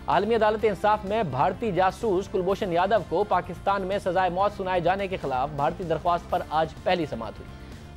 आलमी अदालत इंसाफ में भारतीय जासूस कुलभूषण यादव को पाकिस्तान में सजाए मौत सुनाए जाने के खिलाफ भारतीय दरख्वास्त पर आज पहली समाअत हुई।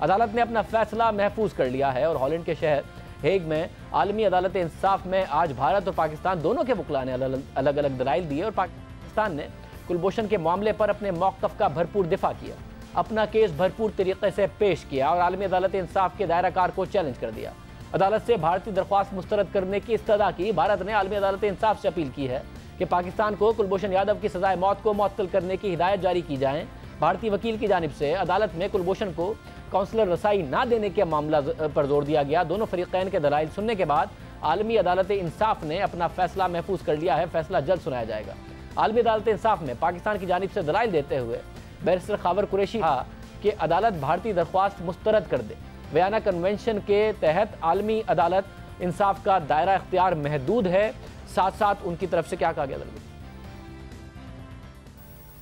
अदालत ने अपना फैसला महफूज कर लिया है और हॉलैंड के शहर हेग में आलमी अदालत इंसाफ में आज भारत और पाकिस्तान दोनों के वकीलों ने अलग अलग दलाइल दिए और पाकिस्तान ने कुलभूषण के मामले पर अपने मौक़िफ़ का भरपूर दिफा किया, अपना केस भरपूर तरीके से पेश किया और आलमी अदालत इंसाफ के दायरा कार को चैलेंज कर दिया। अदालत से भारतीय दरख्वास्त मुस्तरद करने की इस्तदा की। भारत ने आलमी अदालत इंसाफ से अपील की है कि पाकिस्तान को कुलभूषण यादव की सजाए मौत को मुअत्तल करने की हिदायत जारी की जाए। भारतीय वकील की जानिब से अदालत में कुलभूषण को काउंसलर रसाई न देने के मामला पर जोर दिया गया। दोनों फरीकैन के दलाइल सुनने के बाद आलमी अदालत इंसाफ ने अपना फैसला महफूज कर लिया है। फैसला जल्द सुनाया जाएगा। आलमी अदालत इंसाफ में पाकिस्तान की जानिब से दलाइल देते हुए बैरिस्टर खावर कुरैशी कहा कि अदालत भारतीय दरख्वास्त मुस्तरद कर दे। वियना कन्वेंशन के तहत आलमी अदालत इंसाफ का दायरा इख्तियार महदूद है। साथ साथ उनकी तरफ से क्या कहा गया?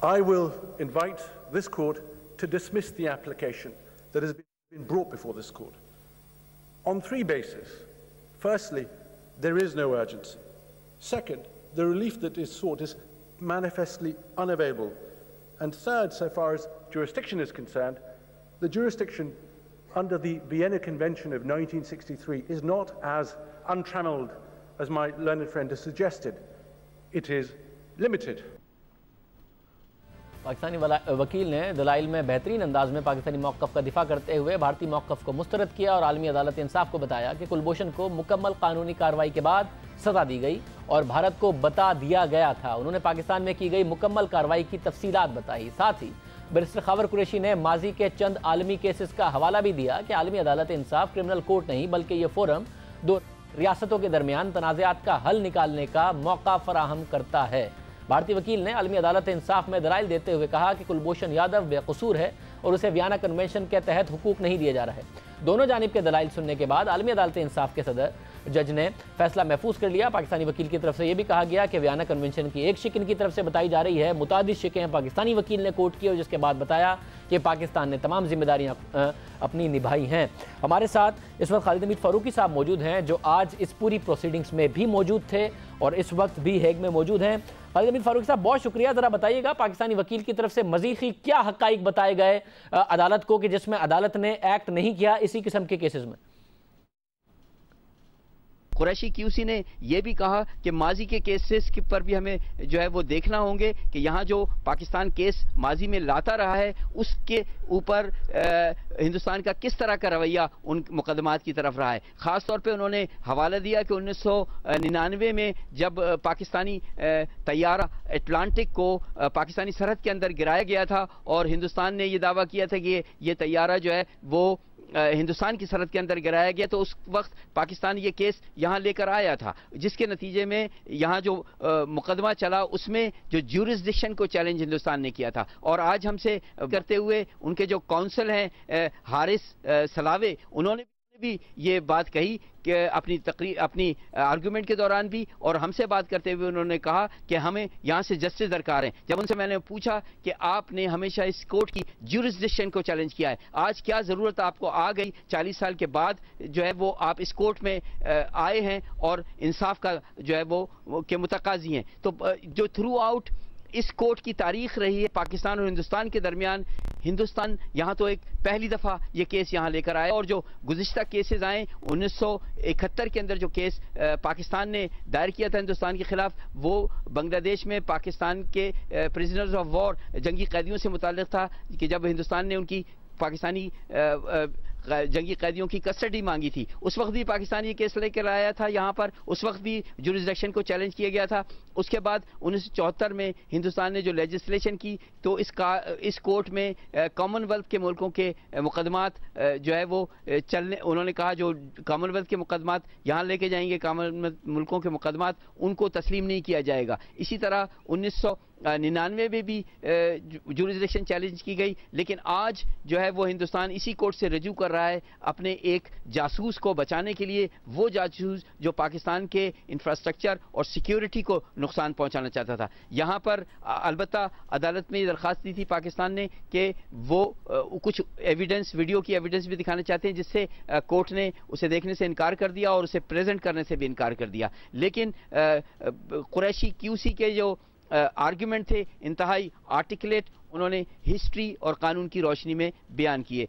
I will invite this court to dismiss the application that has been brought before this court on three bases. Firstly, there is no urgency. Second, the relief that is sought is manifestly unavailable. And third, so far as jurisdiction is concerned, the jurisdiction under the Vienna Convention of 1963 is not as untrammeled as my learned friend has suggested. It is limited. Pakistani वकील ने दलाइल में बेहतरीन अंदाज में पाकिस्तानी मौक़िफ़ का दिफा करते हुए भारतीय मौक़िफ़ को मुस्तरद किया और आलमी अदालत इंसाफ को बताया कि कुलभूषण को मुकम्मल कानूनी कार्रवाई के बाद सज़ा दी गई और भारत को बता दिया गया था। उन्होंने पाकिस्तान में की गई मुकम्मल कार्रवाई की तफसीलात बताई। साथ ही बैरिस्टर खावर कुरैशी ने माजी के चंद आलमी केसेस का हवाला भी दिया कि आलमी अदालत इंसाफ क्रिमिनल कोर्ट नहीं बल्कि ये फोरम दो रियासतों के दरमियान तनाज़ात का हल निकालने का मौका फराहम करता है। भारतीय वकील ने आलमी अदालत इंसाफ में दलाइल देते हुए कहा कि कुलभूषण यादव बेकसूर है और उसे वियना कन्वेंशन के तहत हुकूक नहीं दिए जा रहे। दोनों जानिब के दलाइल सुनने के बाद आलमी अदालत इंसाफ के सदर जज ने फैसला महफूज कर लिया। पाकिस्तानी वकील की तरफ से यह भी कहा गया कि वियना कन्वेंशन की एक शिक इनकी तरफ से बताई जा रही है, मुतादिद शिकें पाकिस्तानी वकील ने कोर्ट की और जिसके बाद बताया कि पाकिस्तान ने तमाम जिम्मेदारियां अपनी निभाई हैं। हमारे साथ इस वक्त खालिद हमीद फारूकी साहब मौजूद हैं जो आज इस पूरी प्रोसीडिंग्स में भी मौजूद थे और इस वक्त भी हेग में मौजूद हैं। खालिद हमीद फारूकी साहब बहुत शुक्रिया। ज़रा बताइएगा पाकिस्तानी वकील की तरफ से मज़ीद क्या हक़ाइक़ बताए गए अदालत को कि जिसमें अदालत ने एक्ट नहीं किया इसी किस्म के केसेस में? कुरैशी क्यूसी ने यह भी कहा कि माजी के केसेस पर भी हमें जो है वो देखना होंगे कि यहाँ जो पाकिस्तान केस माजी में लाता रहा है उसके ऊपर हिंदुस्तान का किस तरह का रवैया उन मुकदमात की तरफ रहा है। ख़ास तौर पे उन्होंने हवाला दिया कि 1999 में जब पाकिस्तानी तैयारा अटलांटिक को पाकिस्तानी सरहद के अंदर गिराया गया था और हिंदुस्तान ने यह दावा किया था कि ये तैयारा जो है वो हिंदुस्तान की सरहद के अंदर गिराया गया, तो उस वक्त पाकिस्तान ये केस यहाँ लेकर आया था, जिसके नतीजे में यहाँ जो मुकदमा चला उसमें जो ज्यूरिसडिक्शन को चैलेंज हिंदुस्तान ने किया था। और आज हमसे करते हुए उनके जो काउंसिल हैं हारिस सलावे, उन्होंने भी ये बात कही कि अपनी आर्गुमेंट के दौरान भी और हमसे बात करते हुए उन्होंने कहा कि हमें यहाँ से जस्टिस दरकार है। जब उनसे मैंने पूछा कि आपने हमेशा इस कोर्ट की ज्यूरिसडिक्शन को चैलेंज किया है, आज क्या ज़रूरत आपको आ गई 40 साल के बाद जो है वो आप इस कोर्ट में आए हैं और इंसाफ का जो है वो के मुतकाजी हैं। तो जो थ्रू आउट इस कोर्ट की तारीख रही है पाकिस्तान और हिंदुस्तान के दरमियान, हिंदुस्तान यहाँ तो एक पहली दफ़ा ये केस यहाँ लेकर आया और जो गुज़िश्ता केसेस आए 1971 के अंदर जो केस पाकिस्तान ने दायर किया था हिंदुस्तान के खिलाफ, वो बांग्लादेश में पाकिस्तान के प्रिजनर्स ऑफ वॉर जंगी कैदियों से मुताल्लिक़ था कि जब हिंदुस्तान ने उनकी पाकिस्तानी जंगी कैदियों की कस्टडी मांगी थी, उस वक्त भी पाकिस्तान ये केस लेकर आया था यहाँ पर, उस वक्त भी ज्यूरिसडिक्शन को चैलेंज किया गया था। उसके बाद 1974 में हिंदुस्तान ने जो लेजिस्लेशन की तो इस कोर्ट में कॉमनवेल्थ के मुल्कों के मुकदमात जो है वो चलने, उन्होंने कहा जो कॉमनवेल्थ के मुकदमात यहाँ लेके जाएंगे, कॉमनवेल्थ मुल्कों के मुकदमात उनको तस्लीम नहीं किया जाएगा। इसी तरह 1999 में भी जुरिसडिक्शन चैलेंज की गई, लेकिन आज जो है वो हिंदुस्तान इसी कोर्ट से रजू कर रहा है अपने एक जासूस को बचाने के लिए, वो जासूस जो पाकिस्तान के इंफ्रास्ट्रक्चर और सिक्योरिटी को नुकसान पहुंचाना चाहता था। यहाँ पर अलबत्ता अदालत में दरख्वास्त दी थी पाकिस्तान ने कि वो कुछ एविडेंस, वीडियो की एविडेंस भी दिखाना चाहते हैं, जिससे कोर्ट ने उसे देखने से इनकार कर दिया और उसे प्रेजेंट करने से भी इनकार कर दिया। लेकिन कुरैशी क्यूसी के जो आर्ग्यूमेंट थे इंतहाई आर्टिकुलेट, उन्होंने हिस्ट्री और कानून की रोशनी में बयान किए।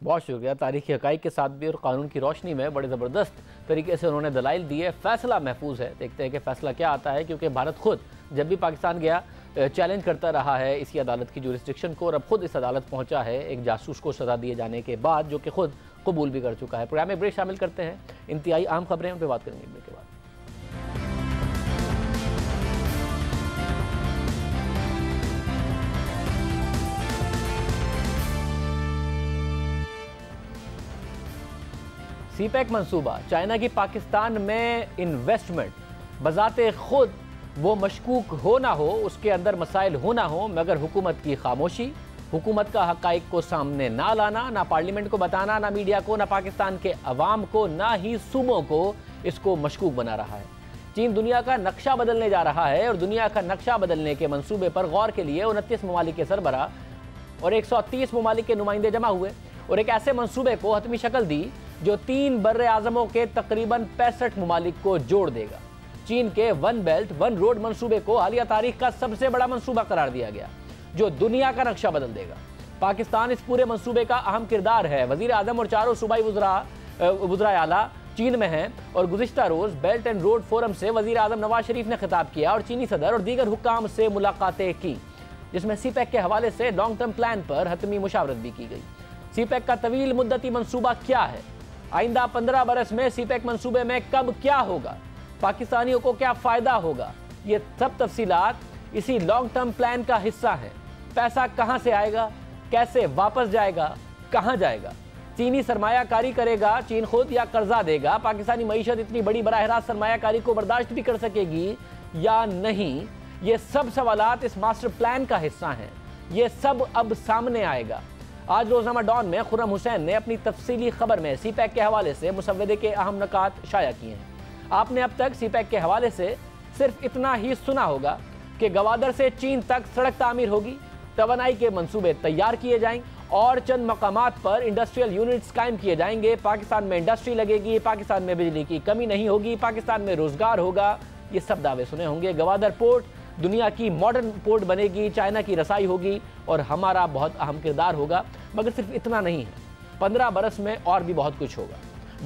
बहुत शुक्रिया। तारीखी हकाइक के साथ भी और कानून की रोशनी में बड़े ज़बरदस्त तरीके से उन्होंने दलाइल दिए। फैसला महफूज है, देखते हैं कि फैसला क्या आता है, क्योंकि भारत खुद जब भी पाकिस्तान गया चैलेंज करता रहा है इसी अदालत की जुरिसडिक्शन को, और अब खुद इस अदालत पहुंचा है एक जासूस को सजा दिए जाने के बाद, जो कि खुद कबूल भी कर चुका है। प्रोग्राम में ब्रेक शामिल करते हैं, इंतहाई अहम खबरें उन पर बात करेंगे ब्रेक के बाद। सीपैक मंसूबा, चाइना की पाकिस्तान में इन्वेस्टमेंट, बजाते खुद वो मशकूक हो ना हो, उसके अंदर मसाइल हो ना हो, मगर हुकूमत की खामोशी, हुकूमत का हकाइक को सामने ना लाना, ना पार्लियामेंट को बताना, ना मीडिया को, ना पाकिस्तान के अवाम को, ना ही सूबों को इसको मशकूक बना रहा है। चीन दुनिया का नक्शा बदलने जा रहा है और दुनिया का नक्शा बदलने के मंसूबे पर गौर के लिए 29 ममालिक के सरबरा और 130 ममालिक के नुमाइंदे जमा हुए और एक ऐसे मंसूबे को हतमी शक्ल दी जो 3 बर्रे आज़मों के तकरीबन 65 ममालिक को जोड़ देगा। चीन के वन बेल्ट वन रोड मंसूबे को हालिया तारीख का सबसे बड़ा मंसूबा करार दिया गया, जो दुनिया का नक्शा बदल देगा। पाकिस्तान इस पूरे मंसूबे का अहम किरदार है। वजीर आजम और चारों सूबाई वज़राए आला चीन में हैं और गुज़िश्ता रोज बेल्ट एंड रोड फोरम से वजीर आजम नवाज शरीफ ने खिताब किया और चीनी सदर और दीगर हुक्काम से मुलाकातें की, जिसमें सीपैक के हवाले से लॉन्ग टर्म प्लान पर हतमी मुशावरत भी की गई। सीपैक का तवील मुद्दती मंसूबा क्या है, आइंदा 15 बरस में सीपैक मंसूबे में कब क्या होगा, पाकिस्तानियों को क्या फ़ायदा होगा, ये सब तफसीलात इसी लॉन्ग टर्म प्लान का हिस्सा है। पैसा कहाँ से आएगा, कैसे वापस जाएगा, कहाँ जाएगा, चीनी सरमायाकारी करेगा चीन खुद या कर्जा देगा, पाकिस्तानी मईशत इतनी बड़ी बराह रास्त सरमायाकारी को बर्दाश्त भी कर सकेगी या नहीं, ये सब सवालात इस मास्टर प्लान का हिस्सा हैं। ये सब अब सामने आएगा। आज रोजनामा डॉन में खुर्रम हुसैन ने अपनी तफसीली खबर में सीपैक के हवाले से मुसव्वदे के अहम नकात शाया किए हैं। आपने अब तक सीपैक के हवाले से सिर्फ इतना ही सुना होगा कि गवादर से चीन तक सड़क तामीर होगी, तवानाई के मंसूबे तैयार किए जाएंगे और चंद मकामात पर इंडस्ट्रियल यूनिट्स कायम किए जाएंगे, पाकिस्तान में इंडस्ट्री लगेगी, पाकिस्तान में बिजली की कमी नहीं होगी, पाकिस्तान में रोजगार होगा। ये सब दावे सुने होंगे। गवादर पोर्ट दुनिया की मॉडर्न पोर्ट बनेगी, चाइना की रसाई होगी और हमारा बहुत अहम किरदार होगा। मगर सिर्फ इतना नहीं है, 15 बरस में और भी बहुत कुछ होगा।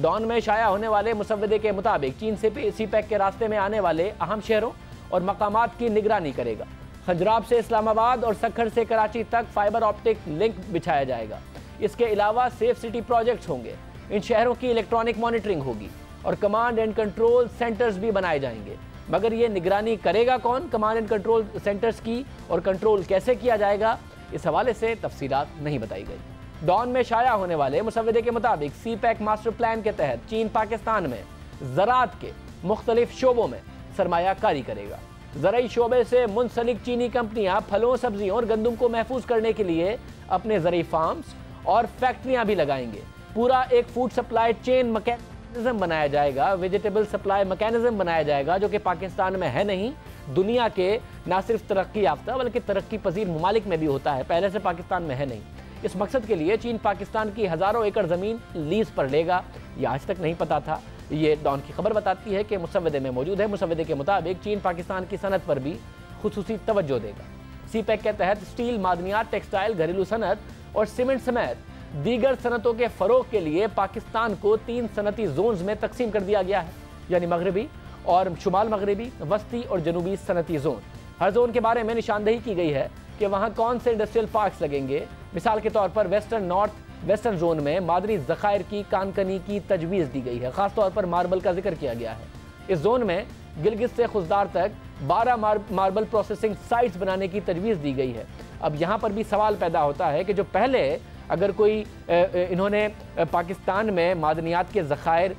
डॉन में शाया होने वाले मुसव्वदे के मुताबिक चीन से सीपैक के रास्ते में आने वाले अहम शहरों और मकामात की निगरानी करेगा। खंजराब से इस्लामाबाद और सक्खर से कराची तक फाइबर ऑप्टिक लिंक बिछाया जाएगा। इसके अलावा सेफ सिटी प्रोजेक्ट्स होंगे, इन शहरों की इलेक्ट्रॉनिक मॉनिटरिंग होगी और कमांड एंड कंट्रोल सेंटर्स भी बनाए जाएंगे। मगर ये निगरानी करेगा कौन, कमांड एंड कंट्रोल सेंटर्स की, और कंट्रोल कैसे किया जाएगा, इस हवाले से तफसीलात नहीं बताई गई। डॉन में शाया होने वाले मुसव्वदे के मुताबिक सीपैक मास्टर प्लान के तहत चीन पाकिस्तान में ज़राअत के मुख्तलिफ शोबों में सरमायाकारी करेगा। ज़राई शोबे से मुंसलिक चीनी कंपनियां फलों, सब्जियों और गंदम को महफूज करने के लिए अपने ज़राई फार्म्स और फैक्ट्रियां भी लगाएंगे। पूरा एक फूड सप्लाई चेन मैकेनिज्म बनाया जाएगा, वेजिटेबल सप्लाई मैकेनिज्म बनाया जाएगा, जो कि पाकिस्तान में है नहीं, दुनिया के ना सिर्फ तरक्की याफ्ता बल्कि तरक्की पजीर ममालिक में भी होता है, पहले से पाकिस्तान में है नहीं। इस मकसद के लिए चीन पाकिस्तान की हज़ारों एकड़ ज़मीन लीज पर लेगा। ये आज तक नहीं पता था, ये डॉन की खबर बताती है कि मुसव्वदे में मौजूद है। मुसव्वदे के मुताबिक चीन पाकिस्तान की सनत पर भी खुसूसी तवज्जो देगा। सीपैक के तहत स्टील, मादनियात, टेक्सटाइल, घरेलू सनत और सीमेंट समेत दीगर सनतों के फ़रोग के लिए पाकिस्तान को 3 सनती जोन्स में तकसीम कर दिया गया है, यानी मगरबी और शुमाल मगरबी, वस्ती और जनूबी सनती जोन। हर जोन के बारे में निशानदेही की गई है कि वहाँ कौन से इंडस्ट्रियल पार्क्स लगेंगे। मिसाल के तौर पर वेस्टर्न नॉर्थ वेस्टर्न जोन में मादनी ज़खायर की कानकनी की तजवीज़ दी गई है, ख़ासतौर पर मार्बल का जिक्र किया गया है। इस जोन में गिलगित से खुजदार तक 12 मार्बल प्रोसेसिंग साइट्स बनाने की तजवीज़ दी गई है। अब यहाँ पर भी सवाल पैदा होता है कि जो पहले अगर कोई इन्होंने पाकिस्तान में मादनियात के ज़खायर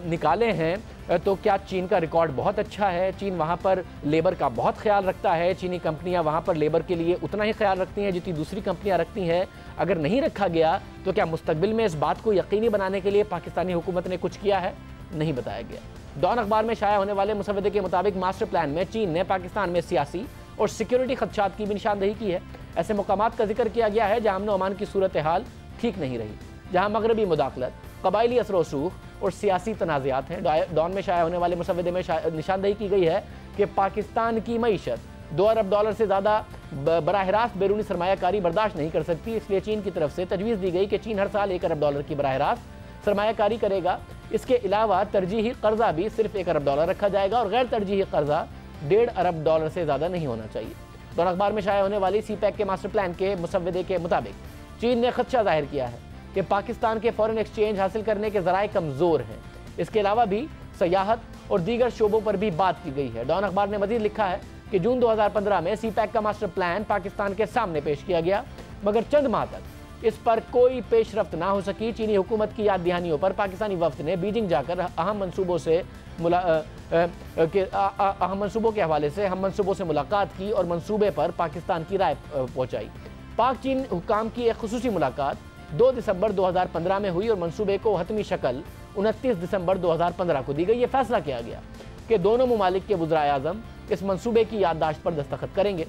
निकाले हैं तो क्या चीन का रिकॉर्ड बहुत अच्छा है? चीन वहाँ पर लेबर का बहुत ख्याल रखता है? चीनी कंपनियाँ वहाँ पर लेबर के लिए उतना ही ख्याल रखती हैं जितनी दूसरी कंपनियाँ रखती हैं? अगर नहीं रखा गया तो क्या मुस्तकबिल में इस बात को यकीनी बनाने के लिए पाकिस्तानी हुकूमत ने कुछ किया है? नहीं बताया गया। डॉन अखबार में शाया होने वाले मुसव्वदे के मुताबिक मास्टर प्लान में चीन ने पाकिस्तान में सियासी और सिक्योरिटी खदशात की भी निशानदेही की है। ऐसे मकामात का जिक्र किया गया है जहाँ अमन ओमान की सूरत हाल ठीक नहीं रही, जहाँ मगरबी मुदाखलत, कबायली असर वसूख और सियासी तनाज़ात हैं। डॉन में शाया होने वाले मुसव्वदे में निशानदेही की गई है कि पाकिस्तान की मईशत $2 अरब से ज़्यादा बराह रास्त बैरूनी सरमायाकारी बर्दाश्त नहीं कर सकती। इसलिए चीन की तरफ से तजवीज़ दी गई कि चीन हर साल $1 अरब की बराह रास्त सरमायाकारी करेगा। इसके अलावा तरजीही कर्जा भी सिर्फ $1 अरब रखा जाएगा और गैर तरजीही कर्जा $1.5 अरब से ज़्यादा नहीं होना चाहिए। डॉन अखबार में शाया होने वाली CPEC के मास्टर प्लान के मुसव्वदे के मुताबिक चीन ने खदशा जाहिर किया है कि पाकिस्तान के फॉरेन एक्सचेंज हासिल करने के ज़राए कमज़ोर हैं। इसके अलावा भी सयाहत और दीगर शोबों पर भी बात की गई है। डॉन अखबार ने मज़ीद लिखा है कि जून 2015 में CPEC का मास्टर प्लान पाकिस्तान के सामने पेश किया गया, मगर चंद माह तक इस पर कोई पेशरफ्त ना हो सकी। चीनी हुकूमत की याद दहानियों पर पाकिस्तानी वफ्द ने बीजिंग जाकर अहम मंसूबों के हवाले से हम मंसूबों से मुलाकात की और मंसूबे पर पाकिस्तान की राय पहुँचाई। पाक चीन हुकाम की एक खुसूसी मुलाकात 2 दिसंबर 2015 में हुई और मंसूबे को हतमी शक्ल 29 दिसंबर 2015 को दी गई। ये फैसला किया गया कि दोनों ममालिक के वज़राए आज़म इस मंसूबे की याददाश्त पर दस्तखत करेंगे।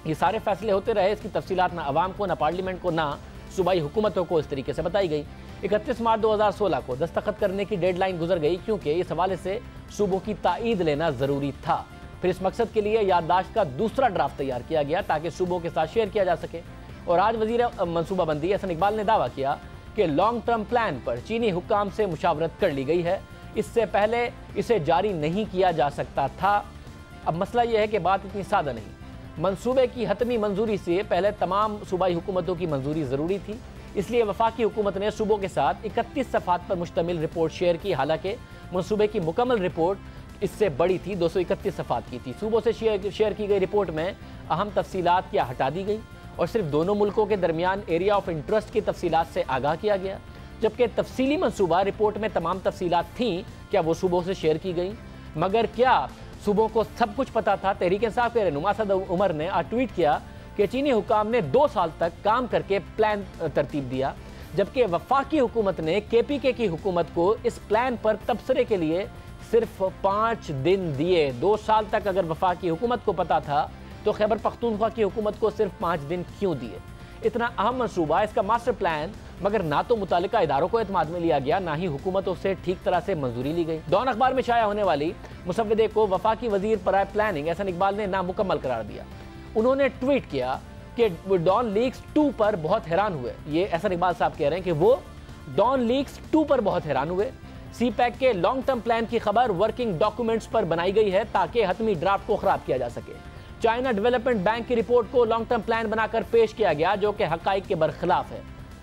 ये सारे फैसले होते रहे, इसकी तफसीलात ना अवाम को, ना पार्लियामेंट को, ना सूबाई हुकूमतों को इस तरीके से बताई गई। 31 मार्च 2016 को दस्तखत करने की डेडलाइन गुजर गई क्योंकि इस हवाले से सूबों की ताईद लेना ज़रूरी था। फिर इस मकसद के लिए याददाश्त का दूसरा ड्राफ्ट तैयार किया गया ताकि सूबों के साथ शेयर किया जा सके। और आज वज़ीर मनसूबाबंदी हसन इकबाल ने दावा किया कि लॉन्ग टर्म प्लान पर चीनी हुक्काम से मुशावरत कर ली गई है। इससे पहले इसे जारी नहीं किया जा सकता था। अब मसला यह है कि बात इतनी सादा नहीं। मंसूबे की हतमी मंजूरी से पहले तमाम सूबाई हुकूमतों की मंजूरी ज़रूरी थी। इसलिए वफाकी हुकूमत ने सूबों के साथ 31 सफ़ात पर मुश्तमिल रिपोर्ट शेयर की। हालांकि मंसूबे की मुकम्मल रिपोर्ट इससे बड़ी थी, 231 सफ़ात की थी। सूबों से शेयर की गई रिपोर्ट में अहम तफसीलात क्या हटा दी गई और सिर्फ दोनों मुल्कों के दरमियान एरिया ऑफ इंटरेस्ट की तफसीलात से आगाह किया गया, जबकि तफसीली मंसूबा रिपोर्ट में तमाम तफसीलात थीं, क्या वो सूबों से शेयर की गई? मगर क्या सूबों को सब कुछ पता था? तहरीक इंसाफ के रहनुमा सद उमर ने आज ट्वीट किया कि चीनी हुकाम ने 2 साल तक काम करके प्लान तरतीब दिया, जबकि वफाकी हुकूमत ने KPK की हुकूमत को इस प्लान पर तबसरे के लिए सिर्फ 5 दिन दिए। 2 साल तक अगर वफाकी हुकूमत को पता था तो खैबर पख्तूनख्वा की हुकूमत को सिर्फ 5 दिन क्यों दिए? इतना अहम मंसूबा, इसका मास्टर प्लान, मगर ना तो मुतालिका इदारों को एतमाद में लिया गया, ना ही हुकूमतों से ठीक तरह से मंजूरी ली गई। डॉन अखबार में शाया होने वाली मुसव्वदे को वफाकी वजीर बराए प्लानिंग हसन इकबाल ने नामुकम्मल करार दिया। उन्होंने ट्वीट किया कि डॉन लीक्स 2 पर बहुत हैरान हुए। ये हसन इकबाल साहब कह रहे हैं कि वो डॉन लीक्स 2 पर बहुत हैरान हुए। CPEC के लॉन्ग टर्म प्लान की खबर वर्किंग डॉक्यूमेंट्स पर बनाई गई है ताकि हतमी ड्राफ्ट को खराब किया जा सके। चाइना डेवलपमेंट बैंक की रिपोर्ट को लॉन्ग टर्म प्लान बनाकर पेश किया गया जो कि हकाइक के बरखिलाफ है।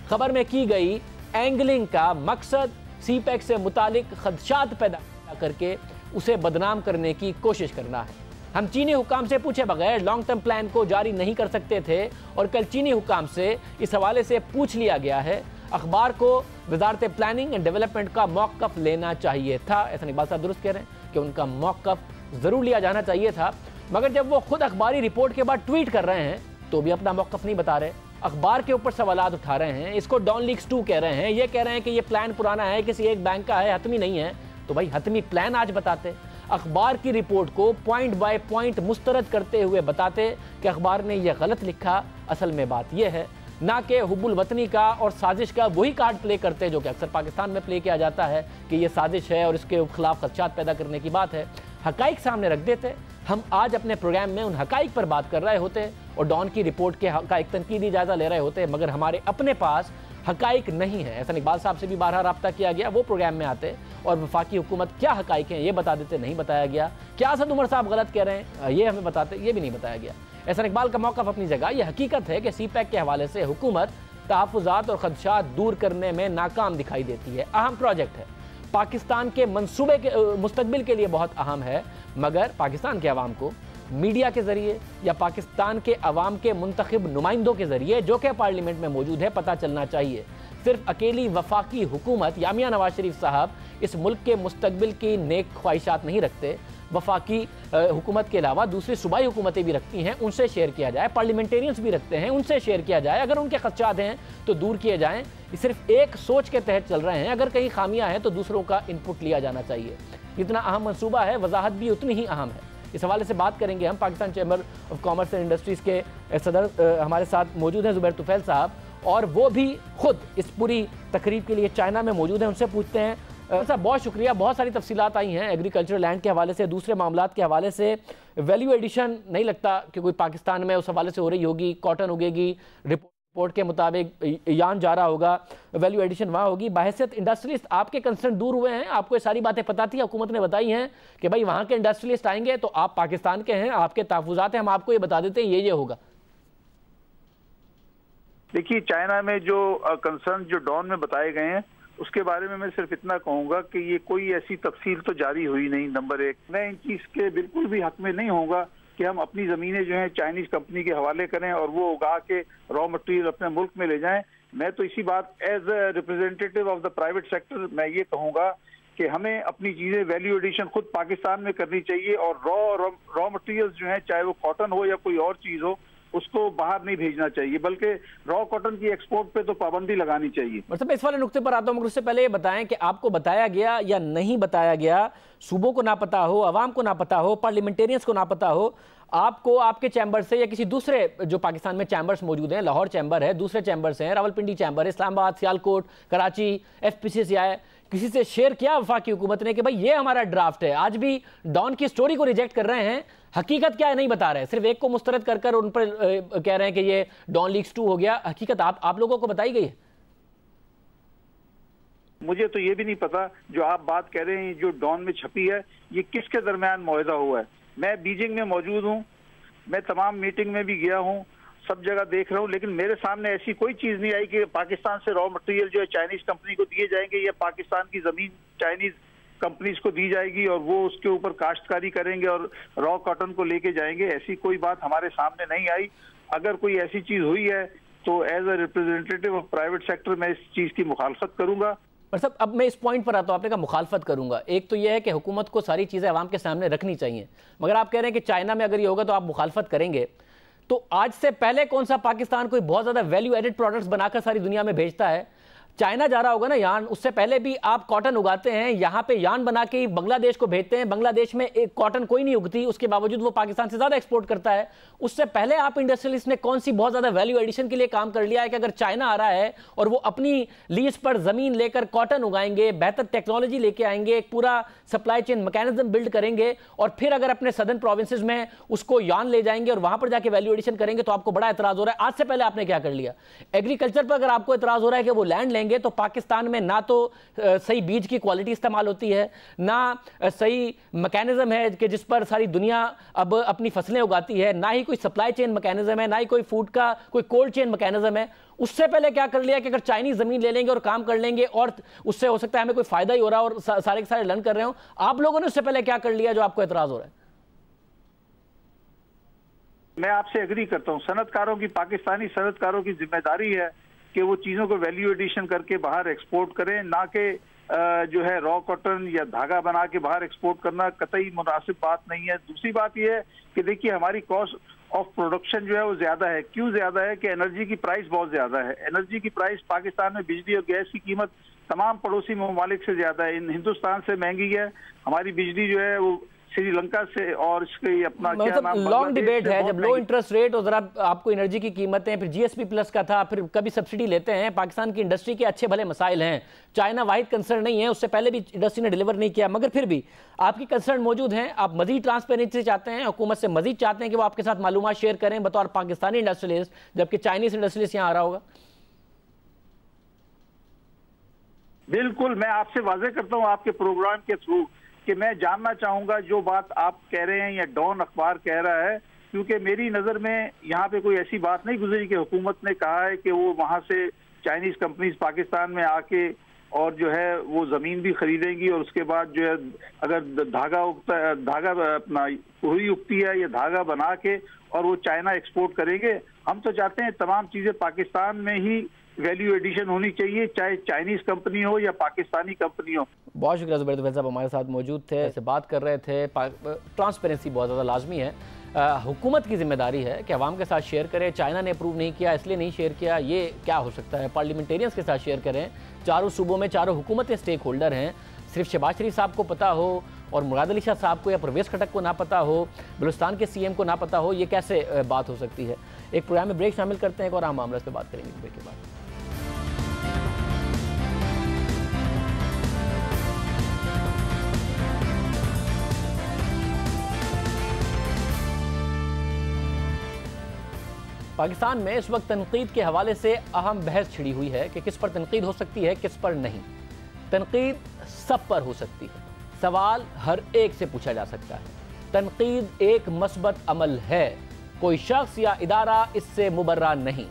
खबर में की गई एंगलिंग का मकसद CPEC से मुतालिक खदशात पैदा करके उसे बदनाम करने की कोशिश करना है। हम चीनी हुकाम से पूछे बगैर लॉन्ग टर्म प्लान को जारी नहीं कर सकते थे और कल चीनी हुकाम से इस हवाले से पूछ लिया गया है। अखबार को वजारत प्लानिंग एंड डेवलपमेंट का मौक़िफ़ लेना चाहिए था। ऐसा इकबाल साहब दुरुस्त कह रहे हैं कि उनका मौक़िफ़ ज़रूर लिया जाना चाहिए था, मगर जब वो खुद अखबारी रिपोर्ट के बाद ट्वीट कर रहे हैं तो भी अपना मौक़िफ़ नहीं बता रहे, अखबार के ऊपर सवालात उठा रहे हैं। इसको डॉन लीक्स 2 कह रहे हैं, ये कह रहे हैं कि ये प्लान पुराना है, किसी एक बैंक का है, हतमी नहीं है। तो भाई हतमी प्लान आज बताते, अखबार की रिपोर्ट को पॉइंट बाय पॉइंट मुस्तरद करते हुए बताते कि अखबार ने यह गलत लिखा। असल में बात यह है ना कि हुब्बुल वतनी का और साजिश का वही कार्ड प्ले करते जो कि अक्सर पाकिस्तान में प्ले किया जाता है कि ये साजिश है और इसके खिलाफ खदशात पैदा करने की बात है। हकाइक सामने रख देते। हम आज अपने प्रोग्राम में उन हकाइक पर बात कर रहे होते और डॉन की रिपोर्ट के हकाइक तनकीदी जायजा ले रहे होते, मगर हमारे अपने पास हकाइक नहीं है। ऐसा इकबाल साहब से भी बारहा रब्ता किया गया, वो प्रोग्राम में आते और वफाकी हुकूमत क्या हकाइक हैं ये बता देते, नहीं बताया गया। क्या असद उमर साहब गलत कह रहे हैं ये हमें बताते, ये भी नहीं बताया गया। ऐसा इकबाल का मौक़िफ़ अपनी जगह, यह हकीकत है कि CPEC के हवाले से हुकूमत तहफ़्फ़ुज़ात और खदशात दूर करने में नाकाम दिखाई देती है। अहम प्रोजेक्ट है, पाकिस्तान के मंसूबे के मुस्तकबिल के लिए बहुत अहम है, मगर पाकिस्तान के अवाम को मीडिया के ज़रिए या पाकिस्तान के अवाम के मुंतखब नुमाइंदों के ज़रिए जो कि पार्लियामेंट में मौजूद है पता चलना चाहिए। सिर्फ अकेली वफाकी हुकूमत या मियां नवाज शरीफ साहब इस मुल्क के मुस्तकबिल की नेक ख्वाहिशात नहीं रखते, वफाकी हुकूमत के अलावा दूसरी सूबाई हुकूमतें भी रखती हैं, उनसे शेयर किया जाए। पार्लियामेंटेरियंस भी रखते हैं, उनसे शेयर किया जाए। अगर उनके खदशात हैं तो दूर किए जाएं। सिर्फ एक सोच के तहत चल रहे हैं। अगर कहीं खामियां हैं तो दूसरों का इनपुट लिया जाना चाहिए। जितना अहम मनसूबा है, वजाहत भी उतनी ही अहम है। इस हवाले से बात करेंगे हम। Pakistan chamber of commerce and industries के सदर हमारे साथ मौजूद हैं, ज़ुबैर तुफैल साहब, और वो भी खुद इस पूरी तकरीब के लिए चाइना में मौजूद हैं। उनसे पूछते हैं। साहब बहुत शुक्रिया। बहुत सारी तफसीलात आई हैं एग्रीकल्चर लैंड के हवाले से, दूसरे मामलात के हवाले से। वैल्यू एडिशन नहीं लगता कि कोई पाकिस्तान में उस हवाले से हो रही होगी। कॉटन उगेगी, रिपोर्ट के मुताबिक यान जा रहा होगा, वैल्यू एडिशन वहाँ होगी। बाहैसियत इंडस्ट्रियलिस्ट आपके कंसर्न दूर हुए हैं, आपको ये सारी बातें पता थी, हुकूमत ने बताई हैं कि भाई वहाँ के इंडस्ट्रियलिस्ट आएंगे तो आप पाकिस्तान के हैं, आपके तहफ़्फ़ुज़ात हैं, हम आपको ये बता देते हैं ये होगा। देखिए, चाइना में जो कंसर्न जो डॉन में बताए गए हैं उसके बारे में मैं सिर्फ इतना कहूंगा कि ये कोई ऐसी तफसील तो जारी हुई नहीं। नंबर एक, मैं इन चीज के बिल्कुल भी हक में नहीं होऊंगा कि हम अपनी जमीनें जो हैं चाइनीज कंपनी के हवाले करें और वो उगा के रॉ मटेरियल अपने मुल्क में ले जाएं। मैं तो इसी बात as a representative of the private sector मैं ये कहूंगा कि हमें अपनी चीजें वैल्यू एडिशन खुद पाकिस्तान में करनी चाहिए और रॉ मटेरियल्स जो हैं, चाहे वो कॉटन हो या कोई और चीज हो, उसको बाहर नहीं भेजना चाहिए, बल्कि रॉ कॉटन की एक्सपोर्ट पे तो पाबंदी लगानी चाहिए। मतलब इस वाले नुक्ते पर आता हूं, मगर उससे पहले ये बताएं कि आपको बताया गया या नहीं बताया गया, सूबों को ना पता हो, अवाम को ना पता हो, पार्लियामेंटेरियंस को ना पता हो, आपको आपके चैम्बर से या किसी दूसरे जो पाकिस्तान में चैम्बर्स मौजूद हैं, लाहौर चैम्बर है, दूसरे चैम्बर्स हैं, रावलपिंडी चैम्बर है, इस्लामाबाद, सियालकोट, कराची, FPCCI, किसी से शेयर किया वफाकी हुकूमत ने कि भाई ये हमारा ड्राफ्ट है? आज भी डॉन की स्टोरी को रिजेक्ट कर रहे हैं, हकीकत क्या है नहीं बता रहे, सिर्फ एक को मुस्तरद कर कर उन पर कह रहे हैं कि ये डॉन लीक्स 2 हो गया। हकीकत आप लोगों को बताई गई है? मुझे तो ये भी नहीं पता जो आप बात कह रहे हैं जो डॉन में छपी है ये किसके दरमियान मुआहदा हुआ है। मैं बीजिंग में मौजूद हूँ, मैं तमाम मीटिंग में भी गया हूँ, सब जगह देख रहा हूँ, लेकिन मेरे सामने ऐसी कोई चीज नहीं आई कि पाकिस्तान से रॉ मटेरियल जो है चाइनीज कंपनी को दिए जाएंगे या पाकिस्तान की जमीन चाइनीज कंपनीज को दी जाएगी और वो उसके ऊपर काश्तकारी करेंगे और रॉ कॉटन को लेके जाएंगे। ऐसी कोई बात हमारे सामने नहीं आई। अगर कोई ऐसी चीज हुई है तो as a representative of private sector मैं इस चीज की मुखालफत करूंगा। पर साहब अब मैं इस पॉइंट पर आता हूँ, आपने कहा मुखालफत करूंगा। एक तो यह है कि हुकूमत को सारी चीज़ें आवाम के सामने रखनी चाहिए, मगर आप कह रहे हैं कि चाइना में अगर ये होगा तो आप मुखालफत करेंगे। तो आज से पहले कौन सा पाकिस्तान कोई बहुत ज़्यादा वैल्यू एडेड प्रोडक्ट्स बनाकर सारी दुनिया में भेजता है? चाइना जा रहा होगा ना यान, उससे पहले भी आप कॉटन उगाते हैं, यहाँ पे यान बना के बांग्लादेश को भेजते हैं। बांग्लादेश में एक कॉटन कोई नहीं उगती, उसके बावजूद वो पाकिस्तान से ज़्यादा एक्सपोर्ट करता है। उससे पहले आप इंडस्ट्रियलिस्ट ने कौन सी बहुत ज़्यादा वैल्यू एडिशन के लिए काम कर लिया है कि अगर चाइना आ रहा है और वो अपनी लीज पर ज़मीन लेकर कॉटन उगाएंगे, बेहतर टेक्नोलॉजी लेके आएंगे, एक पूरा सप्लाई चेन मैकेनिज्म बिल्ड करेंगे और फिर अगर अपने सदर्न प्रोविंसेस में उसको यान ले जाएंगे और वहां पर जाके वैल्यू एडिशन करेंगे तो आपको बड़ा एतराज हो रहा है। आज से पहले आपने क्या कर लिया? एग्रीकल्चर पर अगर आपको एतराज हो रहा है कि वो लैंड लेंगे तो पाकिस्तान में ना तो सही बीज की क्वालिटी इस्तेमाल होती है, ना सही मैकेनिज्म है कि जिस पर सारी दुनिया अब अपनी फसलें उगाती है, ना ही कोई सप्लाई चेन मैकेनिज्म है, ना ही कोई फूड का कोई कोल्ड चेन मैकेनिज्म है। उससे पहले क्या कर लिया कि अगर चाइनीज जमीन ले लेंगे और काम कर लेंगे और उससे हो सकता है हमें कोई फायदा ही हो रहा है और सारे के सारे लर्न कर रहे हो, आप लोगों ने उससे पहले क्या कर लिया जो आपको एतराज हो रहा है? मैं आपसे एग्री करता हूं, सनतकारों की, पाकिस्तानी सनतकारों की जिम्मेदारी है कि वो चीजों को वैल्यू एडिशन करके बाहर एक्सपोर्ट करें, ना कि जो है रॉ कॉटन या धागा बना के बाहर एक्सपोर्ट करना कतई मुनासिब बात नहीं है। दूसरी बात यह है कि देखिए हमारी कॉस्ट ऑफ प्रोडक्शन जो है वो ज्यादा है। क्यों ज्यादा है? कि एनर्जी की प्राइस बहुत ज्यादा है। एनर्जी की प्राइस पाकिस्तान में बिजली और गैस की कीमत तमाम पड़ोसी ममालिक से ज्यादा है। हिंदुस्तान से महंगी है हमारी बिजली जो है वो श्रीलंका से, और इसके अपना क्या नाम, लॉन्ग डिबेट है। जब लो इंटरेस्ट रेट और जरा आपको एनर्जी की कीमतें, फिर GSP प्लस का था, फिर कभी सब्सिडी लेते हैं। पाकिस्तान की इंडस्ट्री के अच्छे भले मसाइल हैं, चाइना वाहिद कंसर्न नहीं है, उससे पहले भी इंडस्ट्री ने डिलीवर नहीं किया, मगर फिर भी आपकी कंसर्न मौजूद हैं। आप मजीद ट्रांसपेरेंसी चाहते हैं, हुकूमत से मजीद चाहते हैं कि वो आपके साथ मालूमात शेयर करें बतौर पाकिस्तानी इंडस्ट्रियलिस्ट, जबकि चाइनीज इंडस्ट्रियलिस्ट यहाँ आ रहा होगा। बिल्कुल, मैं आपसे वाजे करता हूँ आपके प्रोग्राम के थ्रू कि मैं जानना चाहूंगा जो बात आप कह रहे हैं या डॉन अखबार कह रहा है, क्योंकि मेरी नजर में यहाँ पे कोई ऐसी बात नहीं गुजरी कि हुकूमत ने कहा है कि वो वहां से चाइनीज कंपनीज पाकिस्तान में आके और जो है वो जमीन भी खरीदेंगी और उसके बाद जो है अगर धागा अपना रुई उगती है या धागा बना के और वो चाइना एक्सपोर्ट करेंगे। हम तो चाहते हैं तमाम चीजें पाकिस्तान में ही वैल्यू एडिशन होनी चाहिए, चाहे चाइनीज कंपनी हो या पाकिस्तानी कंपनी हो। बहुत शुक्रिया ज़ुबैर तुफैल साहब हमारे साथ मौजूद थे, ऐसे बात कर रहे थे। ट्रांसपेरेंसी बहुत ज़्यादा लाजमी है, हुकूमत की जिम्मेदारी है कि अवाम के साथ शेयर करें। चाइना ने अप्रूव नहीं किया इसलिए नहीं शेयर किया, ये क्या हो सकता है? पार्लियामेंटेरियंस के साथ शेयर करें। चारों सूबों में चारों हुकूमतें स्टेक होल्डर हैं। सिर्फ शहबाज शरीफ साहब को पता हो और मुराद अली शाह साहब को या परवेज़ खटक को ना पता हो, बलूचिस्तान के CM को ना पता हो, ये कैसे बात हो सकती है? एक प्रोग्राम में ब्रेक शामिल करते हैं, एक और आम मामला इस पर बात करेंगे ब्रेक के बाद। पाकिस्तान में इस वक्त तनकीद के हवाले से अहम बहस छिड़ी हुई है कि किस पर तनकीद हो सकती है, किस पर नहीं। तनकीद सब पर हो सकती है, सवाल हर एक से पूछा जा सकता है। तनकीद एक मस्बत अमल है, कोई शख्स या इदारा इससे मुबर्रा नहीं।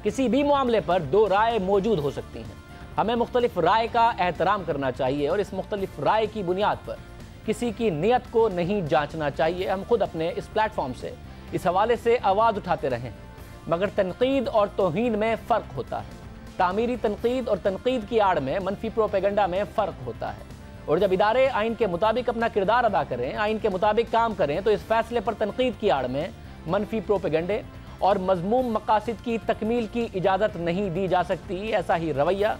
किसी भी मामले पर दो राय मौजूद हो सकती हैं, हमें मुख्तलिफ राय का एहतराम करना चाहिए और इस मुख्तलिफ राय की बुनियाद पर किसी की नीयत को नहीं जांचना चाहिए। हम खुद अपने इस प्लेटफॉर्म से इस हवाले से आवाज़ उठाते रहें, मगर तनकीद और तौहीन में फ़र्क होता है। तामीरी तनकीद और तनकीद की आड़ में मनफी प्रोपेगेंडा में फ़र्क होता है। और जब इदारे आइन के मुताबिक अपना किरदार अदा करें, आइन के मुताबिक काम करें, तो इस फैसले पर तनकीद की आड़ में मनफी प्रोपेगेंडे और मज़मूम मकासिद की तकमील की इजाज़त नहीं दी जा सकती। ऐसा ही रवैया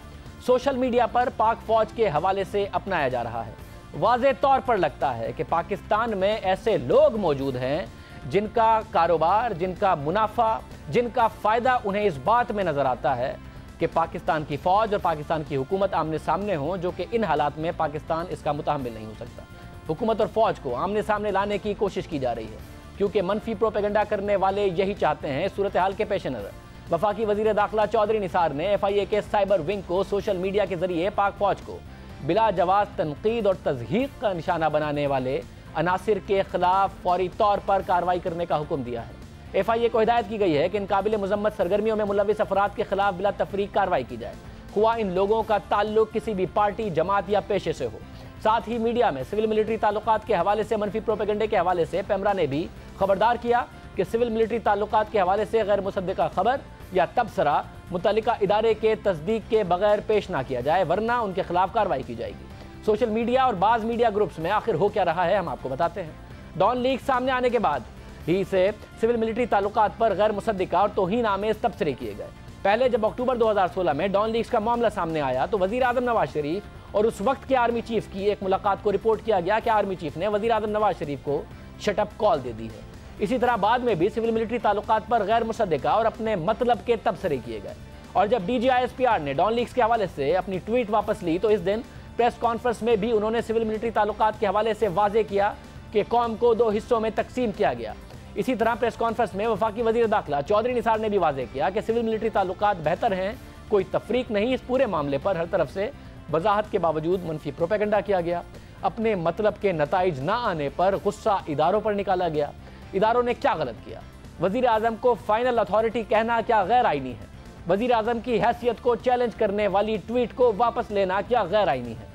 सोशल मीडिया पर पाक फ़ौज के हवाले से अपनाया जा रहा है। वाज़े तौर पर लगता है कि पाकिस्तान में ऐसे लोग मौजूद हैं जिनका कारोबार, जिनका मुनाफा, जिनका फ़ायदा उन्हें इस बात में नज़र आता है कि पाकिस्तान की फ़ौज और पाकिस्तान की हुकूमत आमने सामने हों, जो कि इन हालात में पाकिस्तान इसका मुतहम्मिल नहीं हो सकता। हुकूमत और फ़ौज को आमने सामने लाने की कोशिश की जा रही है, क्योंकि मनफी प्रोपेगेंडा करने वाले यही चाहते हैं। सूरत हाल के पेश नज़र वफाकी वज़ीर दाखिला चौधरी निसार ने FIA के साइबर विंग को सोशल मीडिया के ज़रिए पाक फ़ौज को बिला जवाज़ तनकीद और तज़हीक़ का निशाना बनाने वाले अनासिर के खिलाफ फौरी तौर पर कार्रवाई करने का हुक्म दिया है। FIA को हिदायत की गई है कि इन काबिल मुज़म्मत सरगर्मियों में मुलविस अफराद के खिलाफ बिला तफरीक कार्रवाई की जाए, हुआ इन लोगों का ताल्लुक किसी भी पार्टी, जमात या पेशे से हो। साथ ही मीडिया में सिविल मिलिट्री ताल्लुकात के हवाले से मनफी प्रोपेगेंडे के हवाले से पेमरा ने भी खबरदार किया कि सिविल मिलिट्री ताल्लुकात के हवाले से गैर मुसद्दिका खबर या तबसरा मुतल्लिका इदारे के तस्दीक के बगैर पेश ना किया जाए, वरना उनके खिलाफ कार्रवाई की जाएगी। सोशल मीडिया और बाज़ मीडिया ग्रुप्स में आखिर हो क्या रहा है, हम आपको बताते हैं। डॉन लीक सामने आने के बाद ही से सिविल मिलिट्री ताल्लुकात पर गैर मुसद्दिका और तौहीन आमेज तबसरे किए गए। पहले जब अक्टूबर 2016 में डॉन लीक्स का मामला सामने आया तो वज़ीर आज़म नवाज शरीफ और उस वक्त के आर्मी चीफ की एक मुलाकात को रिपोर्ट किया गया कि आर्मी चीफ ने वज़ीर आज़म नवाज शरीफ को शटअप कॉल दे दी है। इसी तरह बाद में भी सिविल मिलिट्री ताल्लुकात पर गैर मुसद्दिका और अपने मतलब के तबसरे किए गए। और जब DGISPR ने डॉन लीक्स के हवाले से अपनी ट्वीट वापस ली तो इस दिन प्रेस कॉन्फ्रेंस में भी उन्होंने सिविल मिलिट्री ताल्लुकात के हवाले से वाजे किया कि कौम को दो हिस्सों में तकसीम किया गया। इसी तरह प्रेस कॉन्फ्रेंस में वफाकी वज़ीर दाखिला चौधरी निसार ने भी वाजे किया कि सिविल मिलिट्री ताल्लुकात बेहतर हैं, कोई तफरीक नहीं। इस पूरे मामले पर हर तरफ से वजाहत के बावजूद मनफी प्रोपेगेंडा किया गया। अपने मतलब के नताइज ना आने पर गुस्सा इदारों पर निकाला गया। इदारों ने क्या गलत किया? वज़ीर आज़म को फाइनल अथॉरिटी कहना क्या गैर आईनी है? वज़ीर आज़म की हैसियत को चैलेंज करने वाली ट्वीट को वापस लेना क्या गैर आईनी है?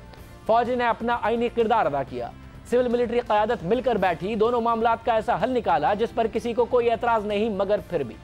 फौज ने अपना आईनी किरदार अदा किया, सिविल मिलिट्री क़यादत मिलकर बैठी, दोनों मामलात का ऐसा हल निकाला जिस पर किसी को कोई एतराज़ नहीं, मगर फिर भी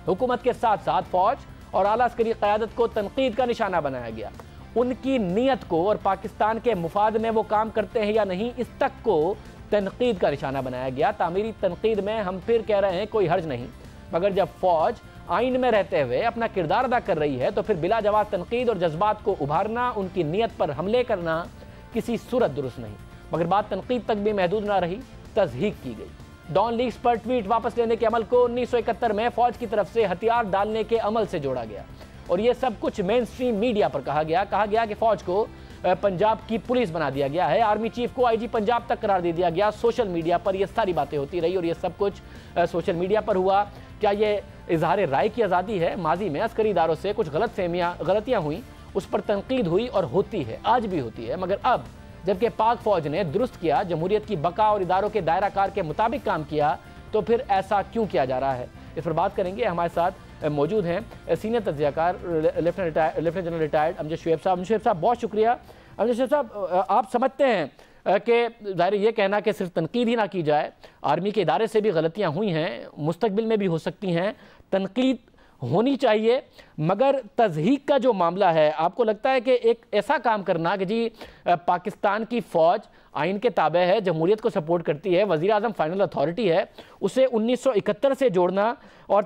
हुकूमत के साथ साथ फौज और आला अस्करी क़यादत को तनकीद का निशाना बनाया गया। उनकी नीयत को और पाकिस्तान के मुफाद में वो काम करते हैं या नहीं, इस तक को तनकीद का निशाना बनाया गया। तामीरी तनकीद में हम फिर कह रहे हैं कोई हर्ज नहीं, मगर जब फौज आइन में रहते हुए अपना किरदार अदा कर रही है तो फिर बिला जवाब तनकीद और जज्बात को उभारना, उनकी नीयत पर हमले करना किसी सूरत दुरुस्त नहीं। मगर बात तनकीद तक भी महदूद ना रही, तज़हीक की गई। डॉन लीक्स पर ट्वीट वापस लेने के अमल को 1971 में फौज की तरफ से हथियार डालने के अमल से जोड़ा गया और ये सब कुछ मेन स्ट्रीम मीडिया पर कहा गया कि फौज को पंजाब की पुलिस बना दिया गया है, आर्मी चीफ को IG पंजाब तक करार दे दिया गया। सोशल मीडिया पर ये सारी बातें होती रही और ये सब कुछ सोशल मीडिया पर हुआ। क्या ये इजहार राय की आज़ादी है? माजी में अस्करी इदारों से कुछ गलतियाँ हुई, उस पर तनकीद हुई और होती है, आज भी होती है। मगर अब जबकि पाक फौज ने दुरुस्त किया, जमहूरियत की बका और इदारों के दायरा कार के मुताबिक काम किया, तो फिर ऐसा क्यों किया जा रहा है? इस पर बात करेंगे। हमारे साथ मौजूद हैं सीनियर तज्ज़ियाकार lieutenant general retired Amjad Shoaib साहब। शुएब साहब बहुत शुक्रिया। अमजद शुएब साहब, आप समझते हैं कि ज़ाहिर ये कहना कि सिर्फ तनकीद ही ना की जाए, आर्मी के इदारे से भी गलतियाँ हुई हैं, मुस्तकबिल में भी हो सकती हैं, तनकीद होनी चाहिए, मगर तज़हीक का जो मामला है, आपको लगता है कि एक ऐसा काम करना कि जी पाकिस्तान की फ़ौज आइन के ताबे है, जमहूरियत को सपोर्ट करती है, वज़ीर आज़म फाइनल अथॉरिटी है, उसे 1971 से जोड़ना और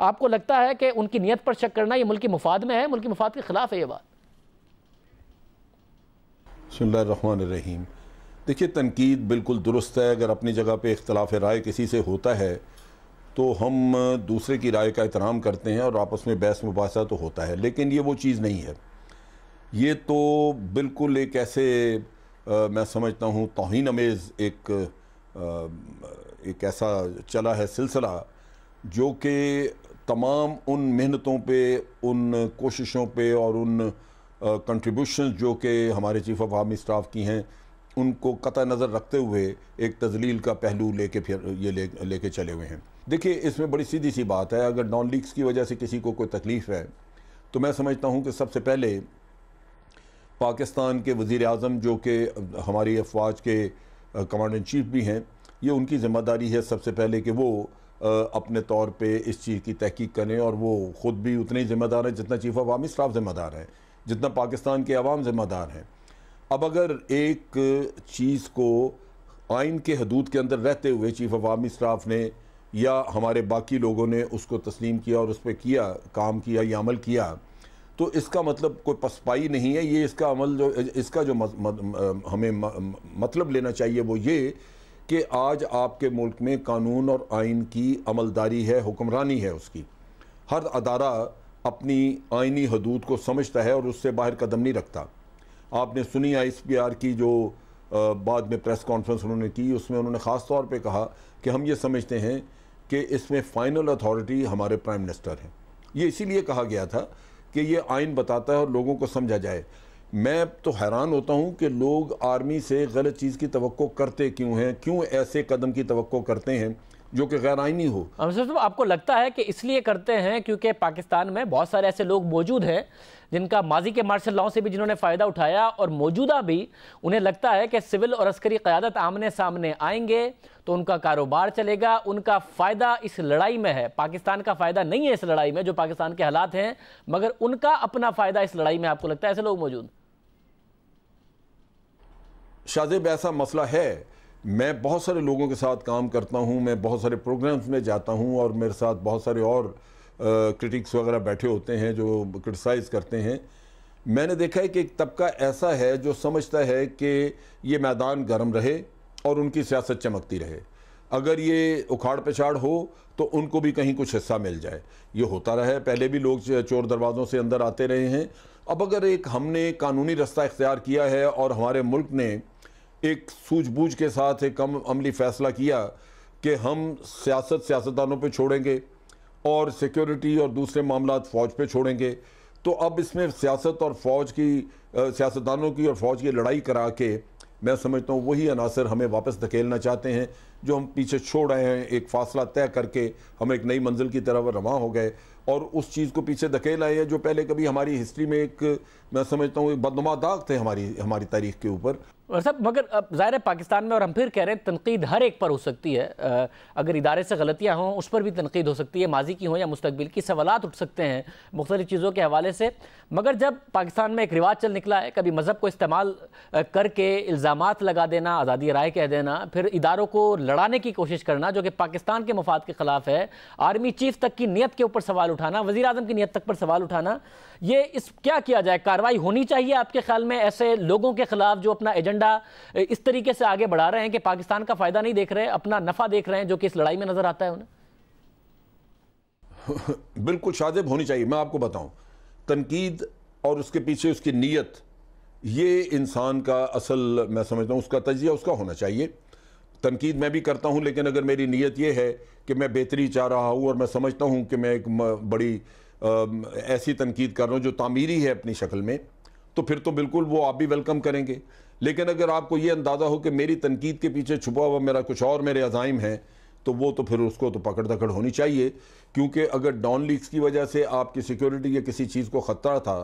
आपको लगता है कि उनकी नीयत पर शक करना ये मुल्क के मुफाद में है, मुल्क के मुफाद के ख़िलाफ़ है ये बात? बिस्मिल्लाहिर्रहमानिर्रहीम। देखिए, तनकीद बिल्कुल दुरुस्त है। अगर अपनी जगह पे इख्तलाफ राय किसी से होता है तो हम दूसरे की राय का एहतराम करते हैं और आपस में बहस मुबासा तो होता है, लेकिन ये वो चीज़ नहीं है। ये तो बिल्कुल एक ऐसे मैं समझता हूँ तौहीन अमेज़ एक ऐसा चला है सिलसिला जो कि तमाम उन मेहनतों पे, उन कोशिशों पे और उन कंट्रीब्यूशन जो कि हमारे चीफ़ ऑफ आर्मी स्टाफ की हैं उनको कतई नज़र रखते हुए एक तजलील का पहलू लेके फिर ये लेके चले हुए हैं। देखिए, इसमें बड़ी सीधी सी बात है, अगर नॉन लीक्स की वजह से किसी को कोई तकलीफ़ है तो मैं समझता हूँ कि सबसे पहले पाकिस्तान के वज़ीर आज़म जो कि हमारी अफवाज के कमांडर इन चीफ भी हैं, ये उनकी ज़िम्मेदारी है सबसे पहले कि वो अपने तौर पे इस चीज़ की तहकीक करें, और वो ख़ुद भी उतने ही ज़िम्मेदार हैं जितना चीफ़ ऑफ आर्मी स्टाफ ज़िम्मेदार है, जितना पाकिस्तान के अवाम ज़िम्मेदार हैं। अब अगर एक चीज़ को आइन के हदूद के अंदर रहते हुए चीफ़ ऑफ आर्मी स्टाफ ने या हमारे बाकी लोगों ने उसको तस्लीम किया और उस पर किया, काम किया या अमल किया, तो इसका मतलब कोई पसपाई नहीं है। ये इसका अमल जो इसका जो हमें मतलब लेना चाहिए वो ये कि आज आपके मुल्क में कानून और आइन की अमलदारी है, हुक्मरानी है उसकी। हर अदारा अपनी आइनी हदूद को समझता है और उससे बाहर कदम नहीं रखता। आपने सुनी ISPR की जो बाद में प्रेस कॉन्फ्रेंस उन्होंने की, उसमें उन्होंने ख़ास तौर पे कहा कि हम ये समझते हैं कि इसमें फ़ाइनल अथॉरिटी हमारे प्राइम मिनिस्टर हैं। ये इसीलिए कहा गया था कि ये आइन बताता है और लोगों को समझा जाए। मैं तो हैरान होता हूँ कि लोग आर्मी से गलत चीज़ की तवक्को करते क्यों हैं, क्यों ऐसे कदम की तवक्को करते हैं जो कि गैर आइनी हो। तो आपको लगता है कि इसलिए करते हैं क्योंकि पाकिस्तान में बहुत सारे ऐसे लोग मौजूद हैं जिनका माजी के मार्शल लॉ से भी जिन्होंने फ़ायदा उठाया, और मौजूदा भी उन्हें लगता है कि सिविल और अस्करी क़यादत आमने सामने आएंगे तो उनका कारोबार चलेगा, उनका फ़ायदा इस लड़ाई में है। पाकिस्तान का फ़ायदा नहीं है इस लड़ाई में, जो पाकिस्तान के हालात हैं, मगर उनका अपना फ़ायदा इस लड़ाई में। आपको लगता है ऐसे लोग मौजूद? शाज़ेब, ऐसा मसला है। मैं बहुत सारे लोगों के साथ काम करता हूँ, मैं बहुत सारे प्रोग्राम्स में जाता हूँ और मेरे साथ बहुत सारे और क्रिटिक्स वगैरह बैठे होते हैं जो क्रिटिसाइज़ करते हैं। मैंने देखा है कि एक तबका ऐसा है जो समझता है कि ये मैदान गर्म रहे और उनकी सियासत चमकती रहे। अगर ये उखाड़ पिछाड़ हो तो उनको भी कहीं कुछ हिस्सा मिल जाए। ये होता रहा है, पहले भी लोग चोर दरवाज़ों से अंदर आते रहे हैं। अब अगर एक हमने कानूनी रास्ता इख्तियार किया है और हमारे मुल्क ने एक सूझबूझ के साथ एक अमली फ़ैसला किया कि हम सियासतदानों पे छोड़ेंगे और सिक्योरिटी और दूसरे मामलात फ़ौज पे छोड़ेंगे, तो अब इसमें सियासत और फ़ौज की सियासतदानों की और फ़ौज की लड़ाई करा के मैं समझता हूँ वही अनासर हमें वापस धकेलना चाहते हैं जो हम पीछे छोड़ रहे हैं। एक फ़ासला तय करके हम एक नई मंजिल की तरफ रवां हो गए और उस चीज़ को पीछे धकेल आए हैं जो पहले कभी हमारी हिस्ट्री में एक, मैं समझता हूँ, एक बदनुमा दाग थे हमारी तारीख के ऊपर। और सब मगर ज़ाहिर है पाकिस्तान में, और हम फिर कह रहे हैं, तनकीद हर एक पर हो सकती है। अगर इदारे से गलतियाँ हों उस पर भी तनकीद हो सकती है, माजी की हों या मुस्तकबिल की। सवालात उठ सकते हैं मुख्तलिफ चीज़ों के हवाले से। मगर जब पाकिस्तान में एक रिवाज चल निकला है कभी मज़हब को इस्तेमाल करके इल्ज़ामात लगा देना, आज़ादी राय कह देना, फिर इदारों को लड़ाने की कोशिश करना जो कि पाकिस्तान के मफाद के ख़िलाफ़ है, आर्मी चीफ तक की नीयत के ऊपर सवाल उठाना, वज़ीर आज़म की नीयत तक पर सवाल उठाना, ये इस क्या किया जाए? कार्रवाई होनी चाहिए आपके ख्याल में ऐसे लोगों के खिलाफ जो अपना एजेंडा इस तरीके से आगे बढ़ा रहे हैं कि पाकिस्तान का फायदा नहीं देख रहे, अपना नफा देख रहे हैं, जो कि इस लड़ाई में नजर आता है उन्हें? बिल्कुल शाज़ेब, होनी चाहिए। मैं आपको बताऊं, तनकीद और उसके पीछे उसकी नीयत, ये इंसान का असल, मैं समझता हूँ, उसका तजिया उसका होना चाहिए। तनकीद मैं भी करता हूँ, लेकिन अगर मेरी नीयत ये है कि मैं बेहतरी चाह रहा हूँ और मैं समझता हूँ कि मैं एक बड़ी ऐसी तनकीद कर रहा हूँ जो तामीरी है अपनी शक्ल में, तो फिर तो बिल्कुल वो आप भी वेलकम करेंगे। लेकिन अगर आपको ये अंदाज़ा हो कि मेरी तनकीद के पीछे छुपा हुआ मेरा कुछ और मेरे अज़ाइम हैं, तो वो तो फिर उसको तो पकड़ दकड़ होनी चाहिए। क्योंकि अगर डॉन लीक्स की वजह से आपकी सिक्योरिटी या किसी चीज़ को ख़तरा था,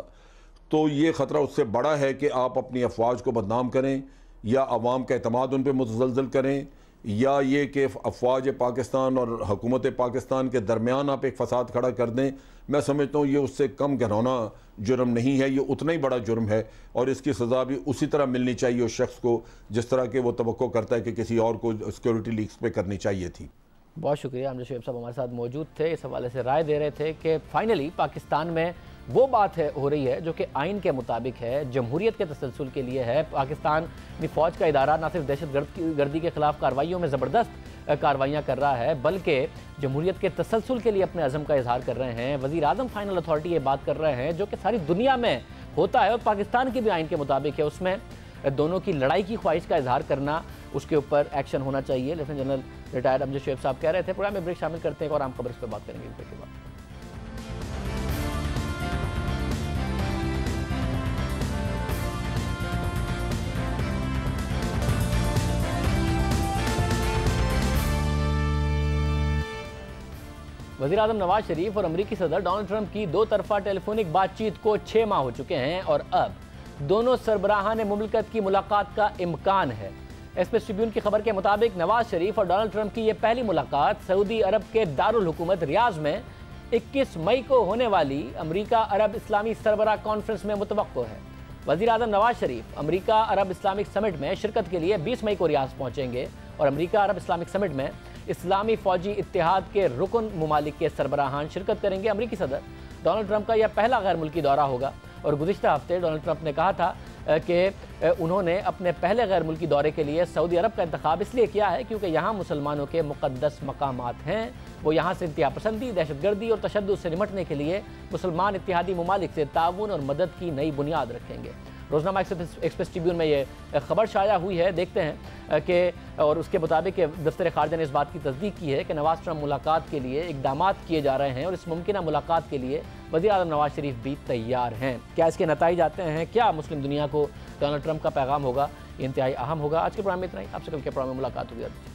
तो ये ख़तरा उससे बड़ा है कि आप अपनी अफवाज को बदनाम करें या अवाम का एतमाद उन पर मुतज़लज़ल करें या ये कि अफवाज पाकिस्तान और हुकूमत पाकिस्तान के दरमियान आप एक फसाद खड़ा कर दें, मैं समझता हूँ ये उससे कम घिनौना जुर्म नहीं है, ये उतना ही बड़ा जुर्म है और इसकी सज़ा भी उसी तरह मिलनी चाहिए उस शख्स को जिस तरह के वो तवक्को करता है कि किसी और को सिक्योरिटी लीक्स पे करनी चाहिए थी। बहुत शुक्रिया। अमजद शुएब साहब हमारे साथ मौजूद थे, इस हवाले से राय दे रहे थे कि फाइनली पाकिस्तान में वो बात हो रही है जो कि आइन के मुताबिक है, जमहूरियत के तसलसल के लिए है। पाकिस्तान में फ़ौज का इदारा न सिर्फ दहशत गर्दी के ख़िलाफ़ कार्रवाइयों में ज़बरदस्त कार्रवाइयाँ कर रहा है बल्कि जमहूरियत के तसलसल के लिए अपने अज़म का इजहार कर रहे हैं। वज़ीर आज़म फाइनल अथॉरिटी ये बात कर रहे हैं जो कि सारी दुनिया में होता है और पाकिस्तान के भी आइन के मुताबिक है। उसमें दोनों की लड़ाई की ख्वाहिश का इजहार करना, उसके ऊपर एक्शन होना चाहिए। Lieutenant general retired Amjad Shoaib साहब कह रहे थे। प्रोग्राम में ब्रेक शामिल करते हैं और आम खबर इस पर बात करेंगे ब्रेक के बाद। वज़ीर आज़म नवाज शरीफ और अमरीकी सदर डोनाल्ड ट्रंप की दो तरफा टेलीफोनिक बातचीत को 6 माह हो चुके हैं और अब दोनों सरबराहान मुमलिकत की मुलाकात का इम्कान है। एक्सप्रेस ट्रिब्यून की खबर के मुताबिक नवाज शरीफ और डोनाल्ड ट्रंप की यह पहली मुलाकात सऊदी अरब के दारुल हुकूमत रियाज में 21 मई को होने वाली अमरीका अरब इस्लामी सरबराह कॉन्फ्रेंस में मुतवक्को है। वज़ीर आज़म नवाज शरीफ अमरीका अरब इस्लामिक समिट में शिरकत के लिए 20 मई को रियाज पहुंचेंगे और अमरीका अरब इस्लामिक समिट में इस्लामी फौजी इत्तेहाद के रुकन मुमालिक के सरबराहान शिरकत करेंगे। अमरीकी सदर डोनाल्ड ट्रंप का यह पहला गैर मुल्की दौरा होगा और गुज़िश्ता हफ्ते डोनाल्ड ट्रंप ने कहा था कि उन्होंने अपने पहले गैर मुल्की दौरे के लिए सऊदी अरब का इंतखाब इसलिए किया है क्योंकि यहाँ मुसलमानों के मुक़द्दस मकामात हैं। वो यहाँ से इंतहा पसंदी, दहशतगर्दी और तशद्दुद से निमटने के लिए मुसलमान इत्तेहादी ममालिक से ताउन और मदद की नई बुनियाद रखेंगे। रोज़नामा एक्सप्रेस ट्रिब्यून में ये खबर शाया हुई है। देखते हैं कि और उसके मुताबिक दफ्तर खारजा ने इस बात की तस्दीक की है कि नवाज ट्रंप मुलाकात के लिए इकदाम किए जा रहे हैं और इस मुमकिन मुलाकात के लिए वज़ीर आज़म नवाज शरीफ भी तैयार हैं। क्या इसके नताइज आते हैं, क्या मुस्लिम दुनिया को डोनाल्ड ट्रंप का पैगाम होगा, इंतहाई अहम होगा। आज के प्रोग्राम में इतना ही। आपसे कल के प्रोग्राम में मुलाकात होगी।